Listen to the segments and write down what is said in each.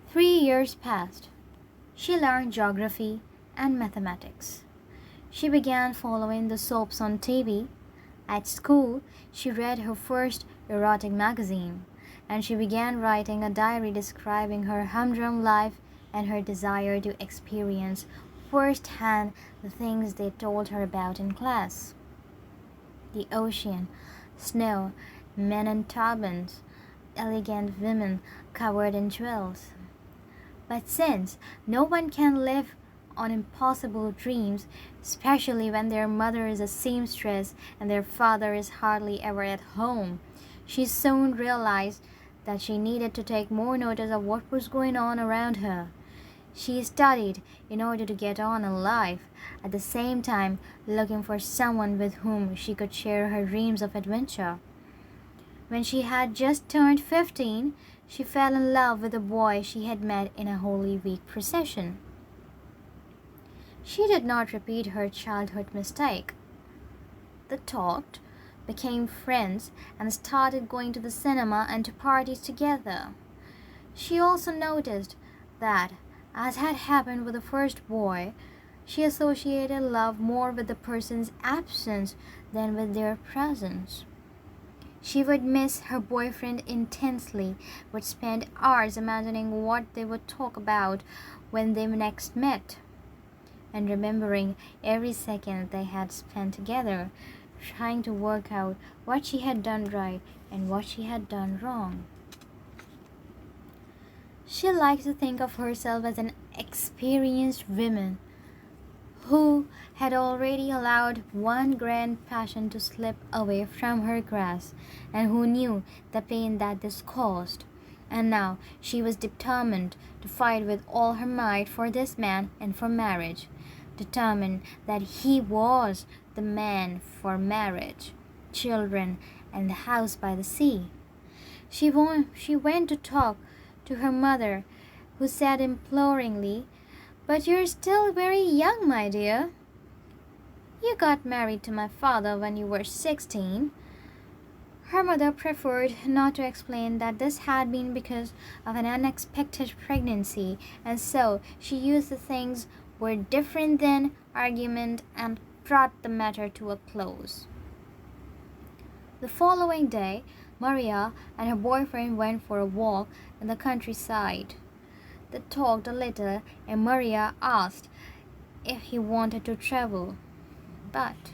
3 years passed. She learned geography and mathematics. She began following the soaps on TV. At school, she read her first erotic magazine, and she began writing a diary describing her humdrum life and her desire to experience firsthand the things they told her about in class: the ocean, snow, men in turbans, elegant women covered in jewels. But since no one can live on impossible dreams, especially when their mother is a seamstress and their father is hardly ever at home, she soon realized that she needed to take more notice of what was going on around her. She studied in order to get on in life, at the same time looking for someone with whom she could share her dreams of adventure. When she had just turned 15, she fell in love with a boy she had met in a Holy Week procession. She did not repeat her childhood mistake. They talked, became friends, and started going to the cinema and to parties together. She also noticed that, as had happened with the first boy, she associated love more with the person's absence than with their presence. She would miss her boyfriend intensely, would spend hours imagining what they would talk about when they next met, and remembering every second they had spent together, trying to work out what she had done right and what she had done wrong. She liked to think of herself as an experienced woman who had already allowed one grand passion to slip away from her grasp, and who knew the pain that this caused. And now she was determined to fight with all her might for this man and for marriage, determined that he was the man for marriage, children, and the house by the sea. She went to talk to her mother, who said imploringly, "But you're still very young, my dear. You got married to my father when you were 16." Her mother preferred not to explain that this had been because of an unexpected pregnancy, and so she used the things were different than argument and brought the matter to a close. The following day, Maria and her boyfriend went for a walk in the countryside. They talked a little, and Maria asked if he wanted to travel. But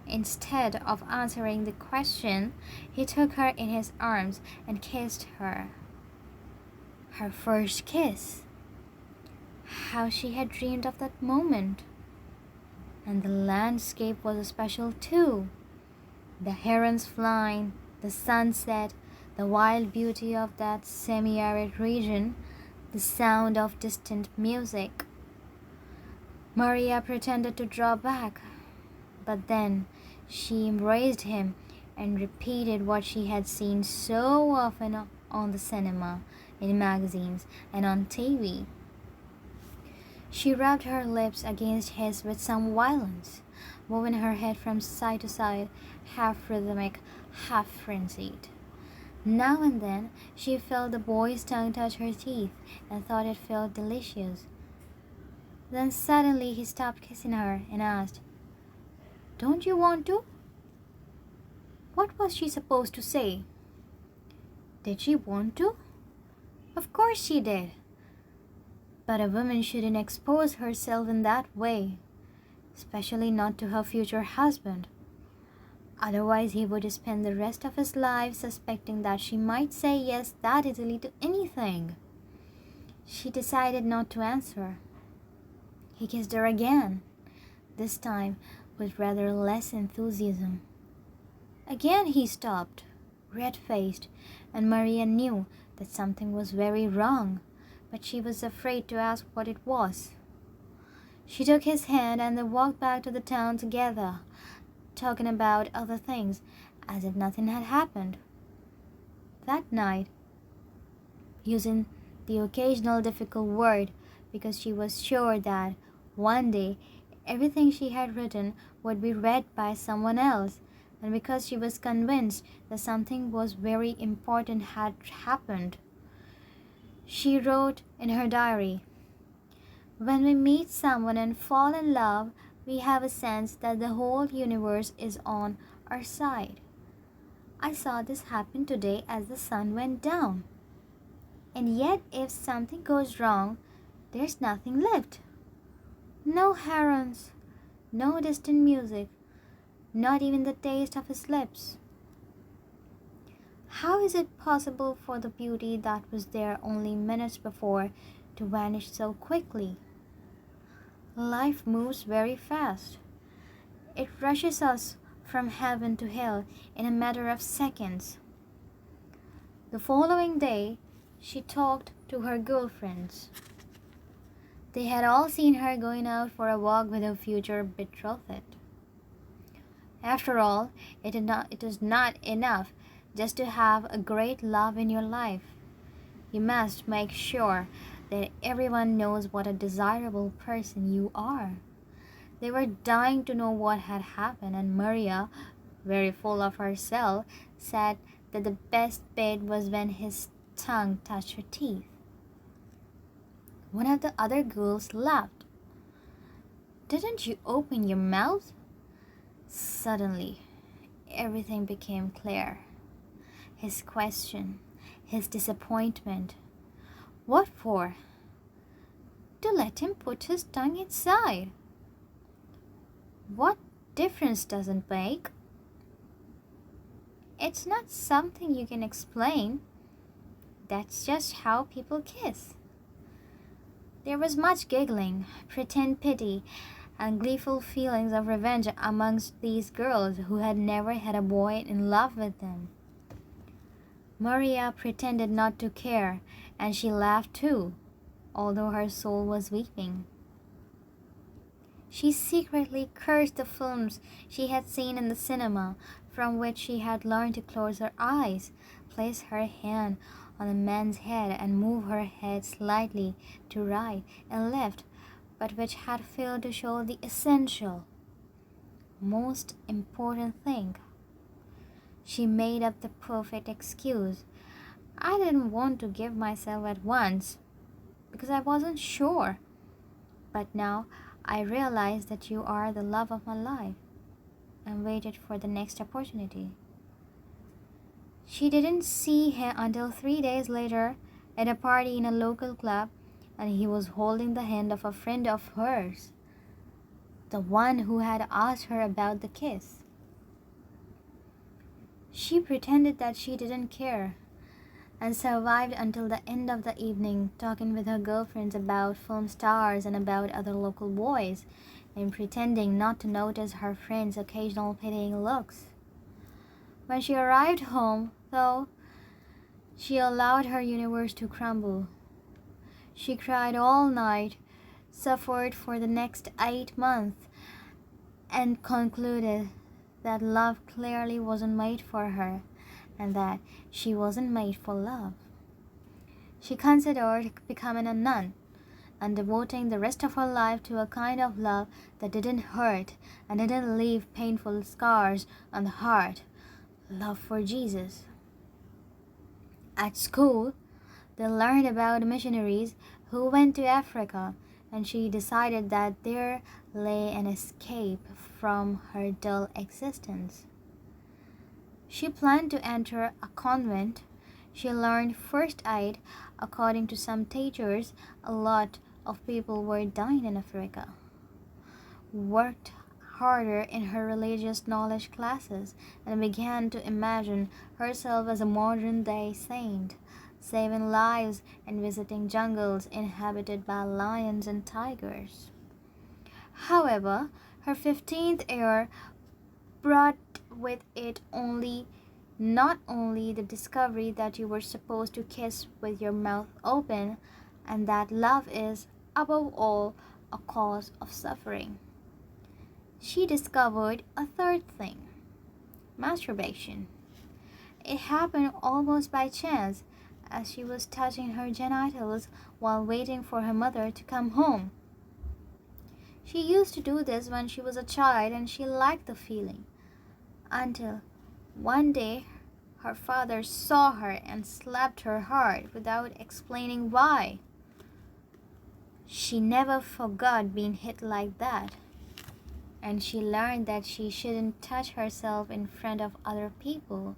instead of answering the question, he took her in his arms and kissed her. Her first kiss. How she had dreamed of that moment. And the landscape was special too. The herons flying, the sunset, the wild beauty of that semi-arid region, the sound of distant music. Maria pretended to draw back, but then she embraced him and repeated what she had seen so often on the cinema, in magazines, and on TV. She rubbed her lips against his with some violence, moving her head from side to side, half rhythmic, half frenzied. Now and then she felt the boy's tongue touch her teeth and thought it felt delicious. Then suddenly he stopped kissing her and asked, "Don't you want to?" What was she supposed to say? Did she want to? Of course she did. But a woman shouldn't expose herself in that way, especially not to her future husband. Otherwise, he would spend the rest of his life suspecting that she might say yes that easily to anything. She decided not to answer. He kissed her again, this time with rather less enthusiasm. Again he stopped, red-faced, and Maria knew that something was very wrong, but she was afraid to ask what it was. She took his hand and they walked back to the town together, talking about other things as if nothing had happened. That night, using the occasional difficult word because she was sure that one day everything she had written would be read by someone else, and because she was convinced that something was very important had happened, She wrote in her diary, "When we meet someone and fall in love, we have a sense that the whole universe is on our side. I saw this happen today as the sun went down. And yet, if something goes wrong, there's nothing left. No herons, no distant music, not even the taste of his lips. How is it possible for the beauty that was there only minutes before to vanish so quickly? Life moves very fast. It rushes us from heaven to hell in a matter of seconds." The following day, she talked to her girlfriends. They had all seen her going out for a walk with her future betrothed. After all, it is not enough just to have a great love in your life. You must make sure that everyone knows what a desirable person you are. They were dying to know what had happened, and Maria, very full of herself, said that the best bit was when his tongue touched her teeth. One of the other girls laughed. "Didn't you open your mouth?" Suddenly, everything became clear. His question, his disappointment. What for? To let him put his tongue inside. What difference does it make? It's not something you can explain. That's just how people kiss. There was much giggling, pretend pity, and gleeful feelings of revenge amongst these girls who had never had a boy in love with them. Maria pretended not to care, and she laughed too, although her soul was weeping. She secretly cursed the films she had seen in the cinema, from which she had learned to close her eyes, place her hand on a man's head, and move her head slightly to right and left, but which had failed to show the essential, most important thing. She made up the perfect excuse. "I didn't want to give myself at once because I wasn't sure. But now I realize that you are the love of my life and waited for the next opportunity." She didn't see him until 3 days later at a party in a local club, and he was holding the hand of a friend of hers, the one who had asked her about the kiss. She pretended that she didn't care and survived until the end of the evening, talking with her girlfriends about film stars and about other local boys, and pretending not to notice her friends' occasional pitying looks. When she arrived home, though, she allowed her universe to crumble. She cried all night, suffered for the next 8 months, and concluded that love clearly wasn't made for her, and that she wasn't made for love. She considered becoming a nun and devoting the rest of her life to a kind of love that didn't hurt and didn't leave painful scars on the heart. Love for Jesus. At school, they learned about missionaries who went to Africa, and she decided that there lay an escape from her dull existence. She planned to enter a convent. She learned first aid. According to some teachers, a lot of people were dying in Africa. Worked harder in her religious knowledge classes, and began to imagine herself as a modern-day saint, saving lives and visiting jungles inhabited by lions and tigers. However, her 15th year brought with it not only the discovery that you were supposed to kiss with your mouth open, and that love is, above all, a cause of suffering. She discovered a third thing: masturbation. It happened almost by chance, as she was touching her genitals while waiting for her mother to come home. She used to do this when she was a child, and she liked the feeling, until one day Her father saw her and slapped her hard without explaining why. She never forgot being hit like that, and she learned that she shouldn't touch herself in front of other people.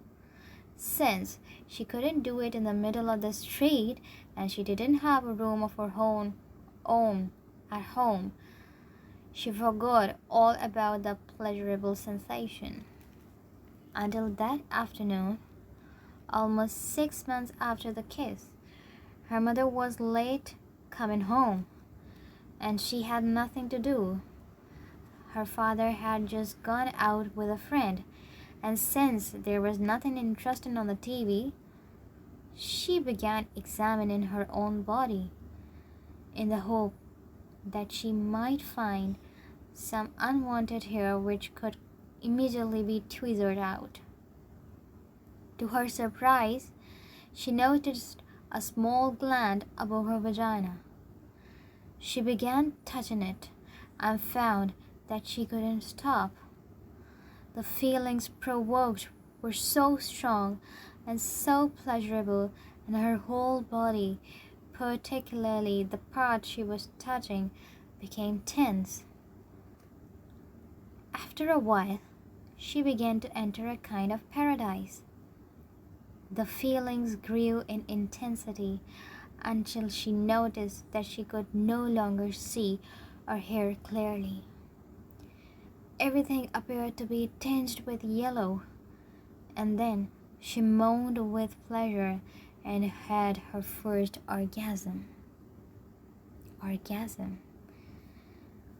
Since she couldn't do it in the middle of the street and she didn't have a room of her own at home, she forgot all about the pleasurable sensation. Until that afternoon, almost 6 months after the kiss, her mother was late coming home, and she had nothing to do. Her father had just gone out with a friend, and since there was nothing interesting on the TV, she began examining her own body in the hope that she might find some unwanted hair which could immediately be tweezed out. To her surprise, she noticed a small gland above her vagina. She began touching it and found that she couldn't stop. The feelings provoked were so strong and so pleasurable, and her whole body, particularly the part she was touching, became tense. After a while, she began to enter a kind of paradise. The feelings grew in intensity until she noticed that she could no longer see or hear clearly. Everything appeared to be tinged with yellow, and then she moaned with pleasure and had her first orgasm.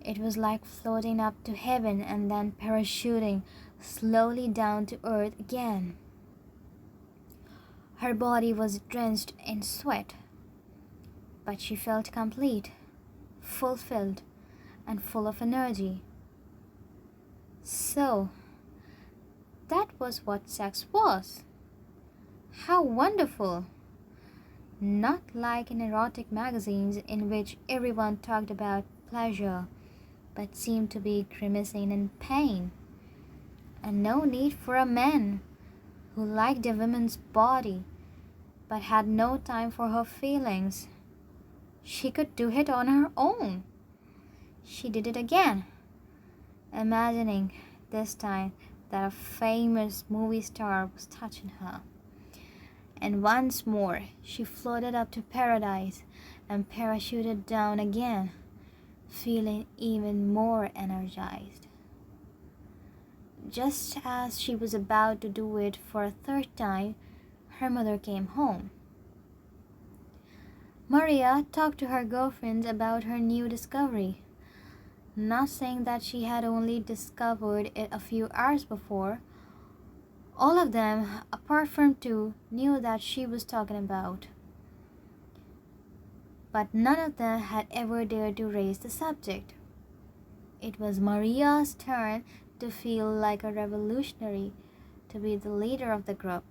It was like floating up to heaven and then parachuting slowly down to earth again. Her body was drenched in sweat, but she felt complete, fulfilled, and full of energy. So, that was what sex was. How wonderful! Not like in erotic magazines in which everyone talked about pleasure, but seemed to be grimacing in pain. And no need for a man who liked a woman's body, but had no time for her feelings. She could do it on her own. She did it again, imagining this time that a famous movie star was touching her. And once more she floated up to paradise and parachuted down again, feeling even more energized. Just as she was about to do it for a third time, her mother came home. Maria talked to her girlfriends about her new discovery, not saying that she had only discovered it a few hours before. All of them, apart from two, knew that she was talking about, but none of them had ever dared to raise the subject. It was Maria's turn to feel like a revolutionary, to be the leader of the group,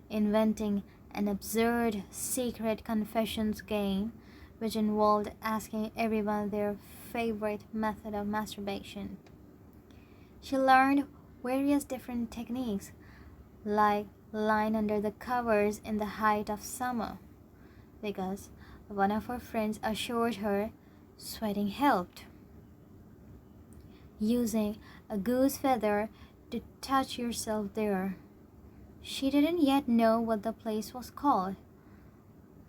inventing an absurd secret confessions game which involved asking everyone their favorite method of masturbation. She learned various different techniques, like lying under the covers in the height of summer, because one of her friends assured her sweating helped. Using a goose feather to touch yourself there. She didn't yet know what the place was called.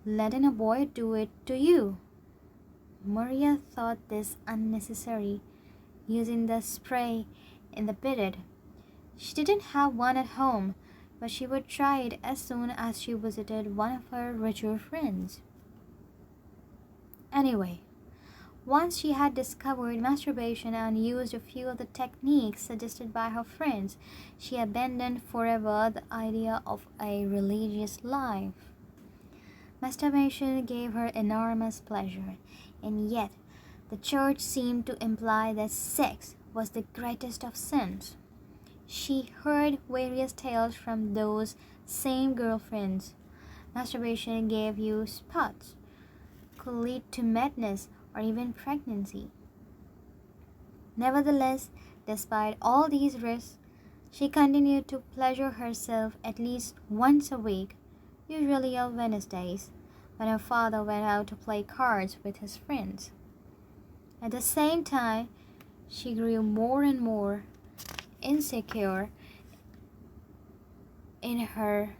Letting a boy do it to you. Maria thought this unnecessary, using the spray in the bidet. She didn't have one at home, but she would try it as soon as she visited one of her richer friends. Anyway, once she had discovered masturbation and used a few of the techniques suggested by her friends, she abandoned forever the idea of a religious life. Masturbation gave her enormous pleasure, and yet the church seemed to imply that sex was the greatest of sins. She heard various tales from those same girlfriends. Masturbation gave you spots, could lead to madness or even pregnancy. Nevertheless, despite all these risks, She continued to pleasure herself at least once a week, usually on Wednesdays, when her father went out to play cards with his friends. At the same time, she grew more and more insecure in her